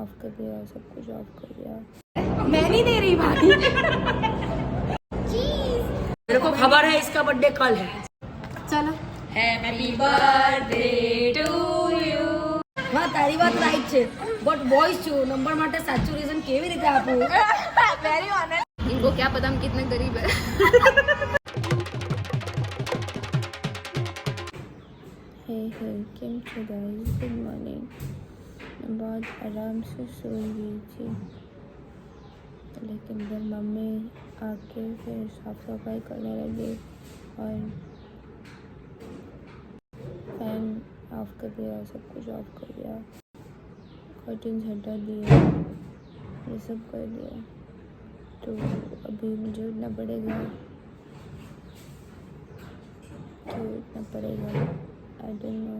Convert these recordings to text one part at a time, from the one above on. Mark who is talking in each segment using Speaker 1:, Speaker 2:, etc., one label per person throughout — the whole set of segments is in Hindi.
Speaker 1: ऑफ कर दिया, सब कुछ ऑफ कर दिया। मैं नहीं दे रही भाई।
Speaker 2: मेरे को खबर है इसका बर्थडे कल है।
Speaker 1: चलो
Speaker 2: हैप्पी बर्थडे टू यू।
Speaker 1: हाँ तारी बात राइट છે બટ બોયઝ છું નંબર માટે સાચું રીઝન કેવી રીતે આપું?
Speaker 3: वेरी ऑनेस्ट, इनको क्या पता हम कितने गरीब है।
Speaker 1: हे केम છો गाइस, गुड मॉर्निंग। मैं बहुत आराम से सोई हुई थी, लेकिन फिर मम्मी आके फिर साफ सफाई करने लगी और फैन ऑफ कर दिया, सब कुछ ऑफ कर दिया, कर्टन्स हटा दिए, ये सब कर दिया। तो अभी मुझे उठना पड़ेगा, आई डोंट नो,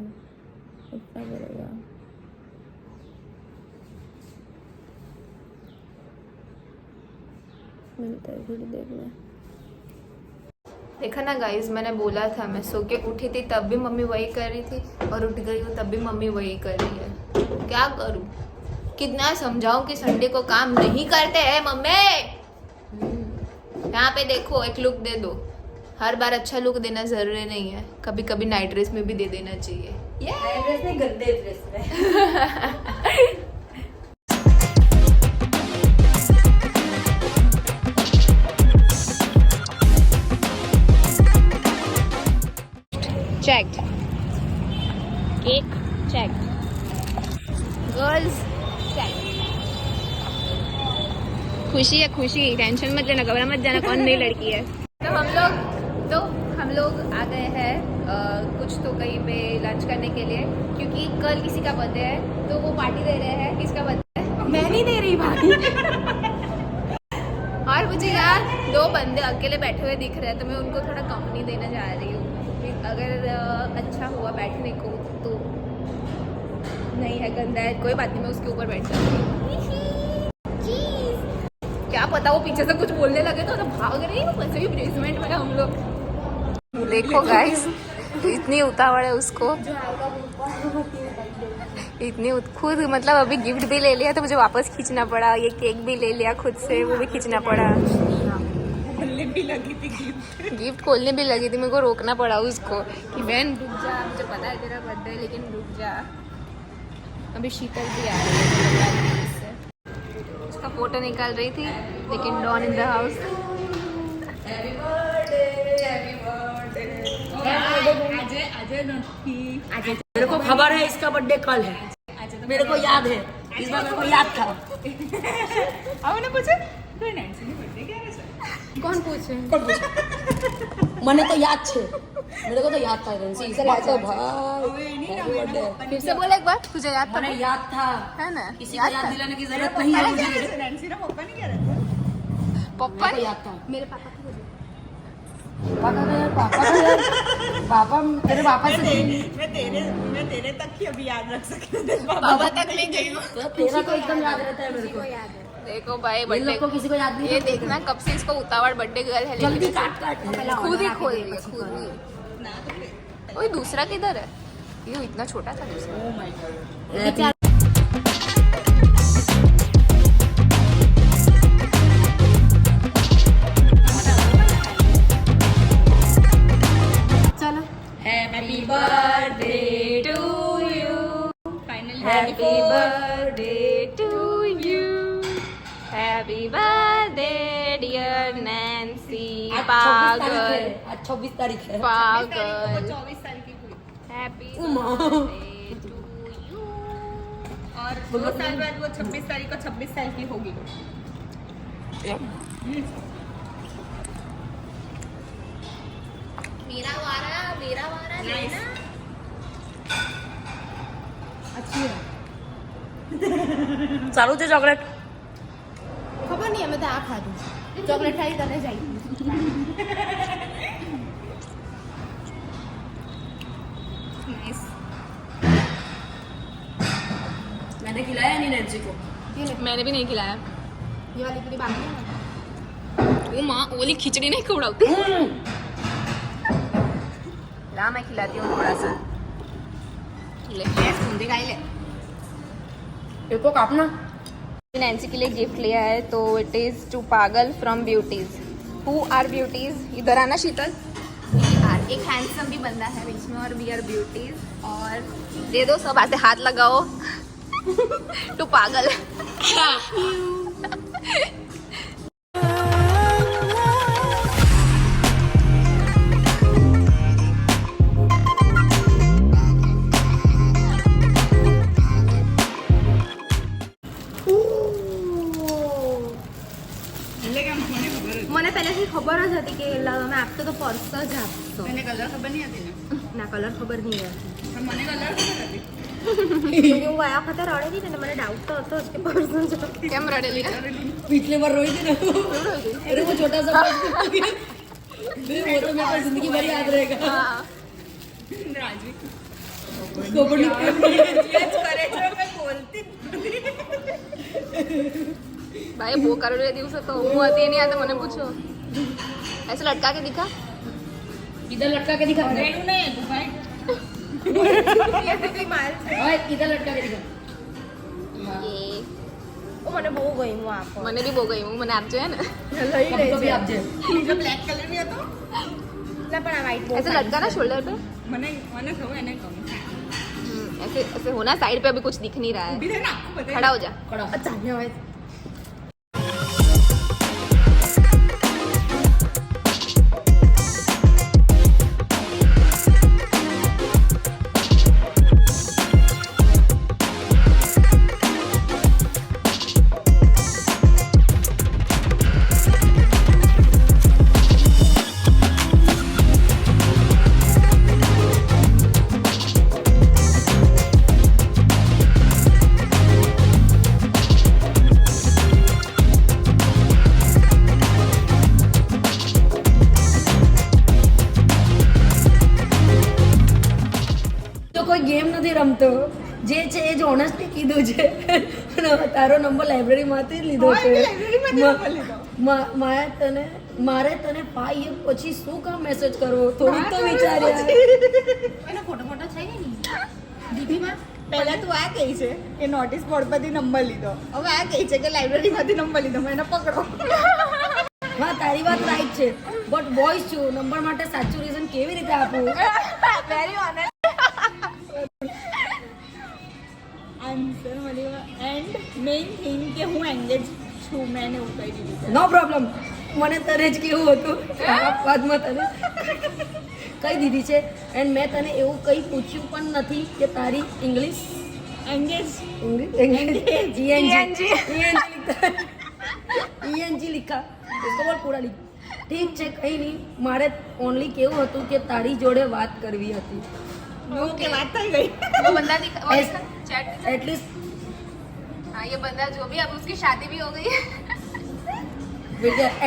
Speaker 1: उठना पड़ेगा। मिलता है थोड़ी देर में।
Speaker 3: देखा ना गाइज, मैंने बोला था मैं सो के उठी थी तब भी मम्मी वही कर रही थी और उठ गई हूँ तब भी मम्मी वही कर रही है। क्या करूँ, कितना समझाऊं कि संडे को काम नहीं करते हैं मम्मी। यहाँ पे देखो, एक लुक दे दो। हर बार अच्छा लुक देना जरूरी नहीं है, कभी कभी नाइट ड्रेस में भी दे देना चाहिए।
Speaker 2: नाइट ड्रेस नहीं, गंदे ड्रेस में।
Speaker 3: checked, cake checked, girls checked। खुशी है खुशी, टेंशन मत लेना, घबरा मत जाना, कौन नई लड़की है। तो हम लोग आ गए हैं कुछ तो कहीं पे लंच करने के लिए, क्योंकि कल किसी का बर्थडे है तो वो पार्टी दे रहे हैं। किसका बर्थडे है?
Speaker 1: मैं नहीं दे रही भाई।
Speaker 3: और मुझे यार दो बंदे अकेले बैठे हुए दिख रहे हैं, तो मैं उनको थोड़ा कंपनी देने जा रही हूँ। अगर अच्छा हुआ बैठने को तो, नहीं है गंदा है कोई बात नहीं, मैं उसके ऊपर बैठ जाऊंगी। क्या पता वो पीछे से कुछ बोलने लगे तो भाग रही हूँ। वैसे भी बेसमेंट में हम लोग। देखो गाइस, इतनी उतावड़ है उसको, खुद मतलब अभी गिफ्ट भी ले लिया तो मुझे वापस खींचना पड़ा। ये केक भी ले लिया खुद से, वो भी खींचना पड़ा।
Speaker 2: खोलने भी लगी थी
Speaker 3: गिफ्ट खोलने भी लगी थी, मेरे को रोकना पड़ा उसको कि बहन रुक जा, मुझे पता है तेरा बर्थडे है लेकिन रुक जा। अभी शीतल भी आ रही है, उसका फोटो निकाल रही थी, लेकिन डॉन इन द हाउस।
Speaker 2: मेरे को खबर है इसका बर्थडे कल है। मेरे को याद है, इस बार मेरे को याद था।
Speaker 3: कौन पूछे?
Speaker 2: मैंने तो याद छे, मेरे को तो याद था रेंसी। इस बार तो भाई
Speaker 3: फिर से बोले एक बार, तुझे याद था?
Speaker 2: मैंने याद था,
Speaker 3: है ना,
Speaker 2: किसी को याद दिलाने की जरूरत नहीं है मुझे।
Speaker 3: पप्पा
Speaker 2: को याद था,
Speaker 3: मेरे पापा को।
Speaker 2: पापा तेरे पापा से
Speaker 4: मैं तेरे तक ही अभी याद रख सकती हूँ।
Speaker 3: पापा तक ले गई हूँ।
Speaker 2: तेरा तो एकदम याद रहता है मेरे को।
Speaker 3: देखो भाई,
Speaker 2: इन
Speaker 3: बर्थडे
Speaker 2: लोग को किसी को याद नहीं।
Speaker 3: ये देखना कब से इसको उतावड़ बर्थडे गर्ल है,
Speaker 2: जल्दी
Speaker 3: लेकिन
Speaker 2: काट
Speaker 3: खुद ही खोल रही है, खुद ही। ओए दूसरा किधर है? ये इतना छोटा था दूसरा।
Speaker 1: चलो
Speaker 2: happy birthday to you,
Speaker 3: happy birthday to you, happy birthday dear Nancy. पागल,
Speaker 2: आज 26 तारीख है।
Speaker 3: पागल।
Speaker 4: 24 साल की हुई
Speaker 3: happy
Speaker 2: Uma.
Speaker 3: Birthday to you.
Speaker 4: और 2 साल बाद वो 26 तारीख को 26 साल की होगी।
Speaker 3: मेरा वारा लेना।
Speaker 2: ચાલુ છે ચોકલેટ।
Speaker 1: ખબર નહીં, અમે તો આ ખાધું ચોકલેટ ખાઈ તને જાય।
Speaker 2: मैंने खिलाया नहीं नैन्सी को।
Speaker 3: मैंने भी नहीं खिलाया।
Speaker 1: ये वाली पूरी बाकी है।
Speaker 3: वो माँ ओली खिचड़ी नहीं खिलाती। ला मैं खिलाती हूँ थोड़ा सा। ले बूंदी खाई ले।
Speaker 2: एक को काटना।
Speaker 3: नैन्सी के लिए गिफ्ट लिया है तो इट इज़ टू पागल from beauties. Who are beauties? इधर आना शीतल। यार एक हैंडसम भी बंदा है बीच में और वी आर ब्यूटीज। और दे दो सब, ऐसे हाथ लगाओ टू पागल। મને પહેલેથી ખબર જ હતી કે તમે આપતો તો પર્સ જ આપતો.
Speaker 4: તને કલર ખબર નહીં હતી ને?
Speaker 3: ના કલર ખબર નહીં હતી.
Speaker 4: પણ મને કલર ખબર હતી.
Speaker 3: હું ગયા વખતે રડેલી ને મને ડાઉટ તો હતો જ કે પર્સ જ. કેમ રડેલી?
Speaker 2: पिछले बार रोई थी ना, अरे वो छोटा सा वो तो मेरे को जिंदगी भर याद रहेगा।
Speaker 3: हाँ
Speaker 4: રાજવી
Speaker 2: उसको बड़ी
Speaker 4: કરે છે મેં બોલતી
Speaker 3: भाई वो कर रहे દિવસે તો હું હતી નહીં. આ તો મને પૂછો ऐसे लटका के दिखा.
Speaker 2: इधर लटका के दिखा,
Speaker 4: રેડું નહીં ભાઈ
Speaker 2: ओए इधर लटका के दिखा।
Speaker 3: ये
Speaker 1: મને બહુ ગમ્યું આપો.
Speaker 3: મને બી બહુ ગયું. મને આપજો હે ને.
Speaker 1: લઈ
Speaker 2: कभी कभी
Speaker 1: લેજે.
Speaker 2: आप जे
Speaker 4: બીજો બ્લેક કલર બી હતો
Speaker 1: ના પણ આ white બહુ
Speaker 3: ऐसे लटका ना शोल्डर पे.
Speaker 4: મને ખબર એને ગમે
Speaker 3: ऐसे ऐसे होना. साइड पे अभी कुछ दिख नहीं रहा है.
Speaker 4: ઊભી થઈ ને આખું બતાવી
Speaker 3: खड़ा हो जा.
Speaker 2: खड़ा
Speaker 1: અચ્છા હવે
Speaker 2: તો કોઈ ગેમ નથી રમતો, જે છે એ જ ઓનેસ્ટલી કીધું છે. અને તારો નંબર લાઇબ્રેરીમાંથી જ લીધો છે. મારે તને 5 year પછી શું કામ મેસેજ કરવો, થોડુંક તો વિચાર્યા.
Speaker 3: એનો ફોટો ફોટો છે ને ડીપીમાં.
Speaker 4: પહેલા તું આ કહી છે કે નોટિસ બોર્ડ પરથી નંબર લીધો, હવે આ કહી છે કે લાઇબ્રેરીમાંથી નંબર લીધો. મેં એને પકડો.
Speaker 2: હા તારી વાત રાઈટ છે, બટ બોયઝ છું, નંબર માટે સાચું રીઝન કેવી રીતે આપું?
Speaker 3: Very honest.
Speaker 4: આન્સર મળ્યો એન્ડ મેઇન થિંગ કે હું એંગેજ છું. મેં એને એવું કહી દીધું છે.
Speaker 2: નો પ્રોબ્લેમ. મને તને જ કેવું હતું, આ વાતમાં તને કહી દીધી છે. એન્ડ મેં તને એવું કંઈ પૂછ્યું પણ નથી કે તારી ઇંગ્લિશ
Speaker 4: એંગેજ
Speaker 2: ईएनजी लिखा, इसको बोल पूरा लिख. ઠીક છે કંઈ નહીં, મારે ઓનલી કેવું હતું કે તારી જોડે વાત કરવી હતી.
Speaker 4: ઓકે વાત થઈ ગઈ.
Speaker 3: वो बंदा दिखा, वो
Speaker 2: ऐस-
Speaker 3: दिखा चैट.
Speaker 2: એટલીસ્ટ
Speaker 3: हाँ ये बंदा जो भी, अब उसकी शादी भी हो गई है.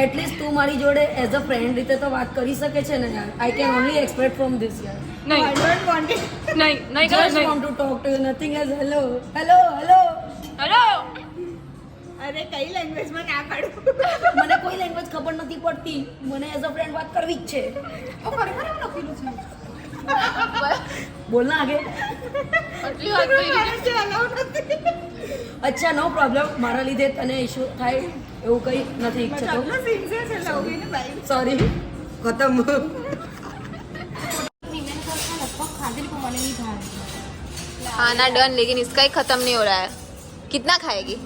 Speaker 2: એટલીસ્ટ તું મારી જોડે એઝ અ ફ્રેન્ડ રીતે તો વાત કરી શકે છે ને યાર. I can only expect from this યાર.
Speaker 4: I don't want it.
Speaker 3: नहीं नहीं
Speaker 2: just want to talk to you, nothing as hello hello hello.
Speaker 3: Hello.
Speaker 4: અરે કઈ લેંગ્વેજમાં ના પાડું.
Speaker 2: મને કોઈ લેંગ્વેજ ખબર નથી પડતી, મને એઝ અ ફ્રેન્ડ વાત કરવી જ છે.
Speaker 4: ખરેખર એમ લખેલું છે.
Speaker 2: બોલ ના આગે.
Speaker 3: आटली बात करी.
Speaker 4: જે allowed નથી.
Speaker 2: અચ્છા નો પ્રોબ્લેમ, મારા લીધે તને ઇશ્યુ થાય એવું કંઈ નથી ઈચ્છતો.
Speaker 4: આટલું સિન્સિયર છે લવની ને ભાઈ.
Speaker 2: सॉरी खत्म.
Speaker 3: खाना डन, लेकिन इसका ही खत्म नहीं हो रहा है. कितना खाएगी?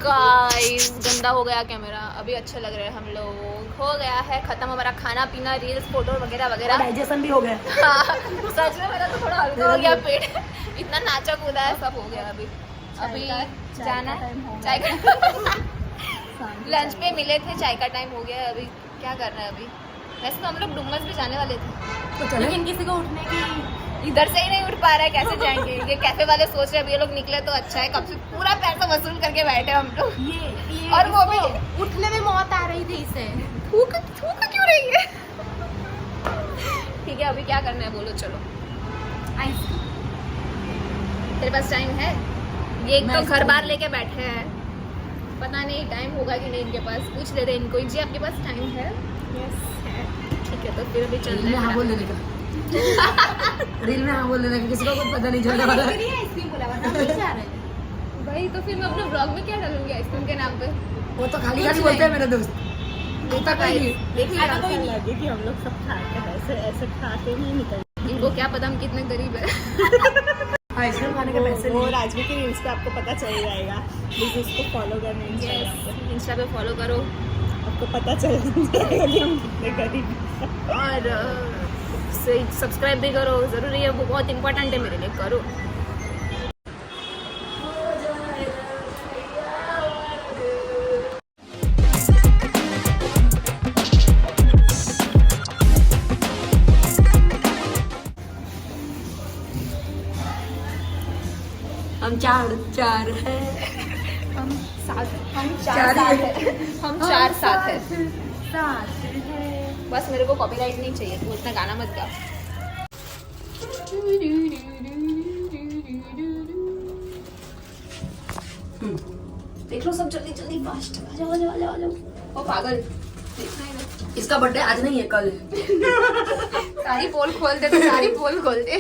Speaker 3: गाइस गंदा हो गया कैमरा. अभी अच्छे लग रहे हैं हम लोग. हो गया है खत्म हमारा खाना पीना, रील्स फोटो वगैरह वगैरह.
Speaker 2: डाइजेशन भी हो गया.
Speaker 3: हाँ, सच में मेरा तो थोड़ा हल्का हो गया पेट. इतना नाचा कूदा है, सब हो गया. अभी जाना है चाय का. लंच पे मिले थे, चाय का टाइम हो गया है. अभी क्या करना है अभी? वैसे तो हम लोग डुमस भी जाने वाले थे,
Speaker 2: तो चले.
Speaker 3: लेकिन किसी को उठने की इधर से ही नहीं उठ पा रहा है. कैसे जाएंगे? ये कैफे वाले सोच रहे हैं अभी ये लोग निकले तो अच्छा है. कब से पूरा पैसा वसूल करके बैठे हम लोग. और वो भी
Speaker 1: ઉઠને में मौत आ रही थी इसे.
Speaker 3: थूक थूक क्यों रही है? ठीक है अभी क्या करना है बोलो. चलो तेरे पास टाइम है? ये एक तो घर बार लेके बैठे हैं, पता नहीं टाइम होगा कि नहीं इनके पास. पूछ ले रहे इनको, जी आपके पास टाइम है? ठीक है तो फिर अभी चल
Speaker 2: रील में हाँ
Speaker 3: रहे
Speaker 2: बोल देने का. रील में हाँ बोल देने का, किसी को कुछ पता नहीं चलने वाला है.
Speaker 3: भाई तो फिर मैं अपने ब्लॉग में क्या डालूंगी आइसक्रीम के नाम पे?
Speaker 2: वो तो खाली खाली बोलते हैं मेरे दोस्त।
Speaker 3: देखा
Speaker 2: नहीं।
Speaker 3: देखिए
Speaker 4: ऐसा लगे कि हम लोग सब खाते हैं, ऐसे खाते नहीं निकल।
Speaker 3: इनको क्या पता हम कितने गरीब है।
Speaker 2: आइसक्रीम खाने के पैसे
Speaker 4: वो
Speaker 2: नहीं।
Speaker 4: राजवी के रील्स पे आपको पता चल जाएगा। प्लीज उसको फॉलो करना इंस्टाग्राम पे,
Speaker 3: इंस्टा पे फॉलो करो
Speaker 4: आपको पता चल जाएगा कि हम कितने गरीब हैं।
Speaker 3: और सब्सक्राइब भी करो, ज़रूरी है, वो बहुत इंपॉर्टेंट है मेरे लिए, करो।
Speaker 2: हम चार है।
Speaker 3: हम
Speaker 2: चार
Speaker 3: साथ है। हम चार साथ है।
Speaker 2: साथ है।
Speaker 3: बस मेरे को कॉपीराइट नहीं चाहिए, तू इतना गाना मत गा।
Speaker 2: देख लो सब जल्दी जल्दी फास्ट। आ जाओ आ जाओ आ जाओ आ जाओ।
Speaker 3: ओ पागल,
Speaker 2: इसका बर्थडे आज नहीं है, कल है।
Speaker 3: सारी पोल खोल दे, तो सारी पोल खोल दे।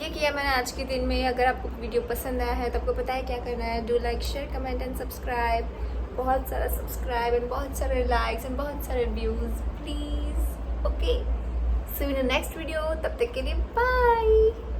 Speaker 3: ये किया मैंने आज के दिन में। अगर आपको वीडियो पसंद आया है तो आपको पता है क्या करना है। Do like, share, comment and subscribe. बहुत सारा सब्सक्राइब एंड बहुत सारे लाइक्स एंड बहुत सारे views please. Okay, see you in the next video. तब तक के लिए बाय।